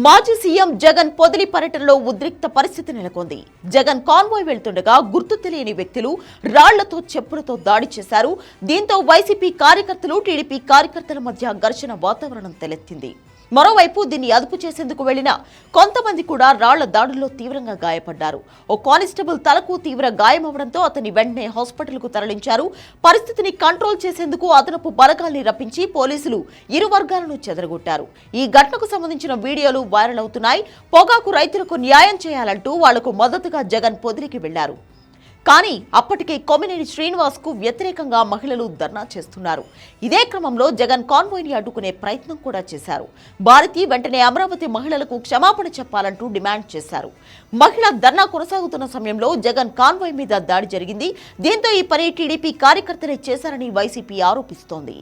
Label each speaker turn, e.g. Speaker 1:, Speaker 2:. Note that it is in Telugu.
Speaker 1: మాజీ సీఎం జగన్ పొదిలి పర్యటనలో ఉద్రిక్త పరిస్థితి నెలకొంది. జగన్ కాన్వాయ్ వెళ్తుండగా గుర్తు తెలియని వ్యక్తులు రాళ్లతో చెప్పులతో దాడి చేశారు. దీంతో వైసీపీ కార్యకర్తలు టీడీపీ కార్యకర్తల మధ్య ఘర్షణ వాతావరణం తలెత్తింది. మరోవైపు దీన్ని అదుపు చేసేందుకు వెళ్లిన కొంతమంది కూడా రాళ్ల దాడుల్లో తీవ్రంగా గాయపడ్డారు. ఓ కానిస్టేబుల్ తలకు తీవ్ర గాయమవడంతో అతన్ని వెంటనే హాస్పిటల్కు తరలించారు. పరిస్థితిని కంట్రోల్ చేసేందుకు అదనపు బలగాల్ని రప్పించి పోలీసులు ఇరు వర్గాలను చెదరగొట్టారు. ఈ ఘటనకు సంబంధించిన వీడియోలు వైరల్ అవుతున్నాయి. పొగాకు రైతులకు న్యాయం చేయాలంటూ వాళ్లకు మద్దతుగా జగన్ పొదిలికి వెళ్లారు. కానీ అప్పటికే కొమ్మినేని శ్రీనివాస్ కు వ్యతిరేకంగా మహిళలు ధర్నా చేస్తున్నారు. ఇదే క్రమంలో జగన్ కాన్వాయ్ని అడ్డుకునే ప్రయత్నం కూడా చేశారు. భారతి వెంటనే అమరావతి మహిళలకు క్షమాపణ చెప్పాలంటూ డిమాండ్ చేశారు. మహిళ ధర్నా కొనసాగుతున్న సమయంలో జగన్ కాన్వాయ్ మీద దాడి జరిగింది. దీంతో ఈ పని టీడీపీ కార్యకర్తలే చేశారని వైసీపీ ఆరోపిస్తోంది.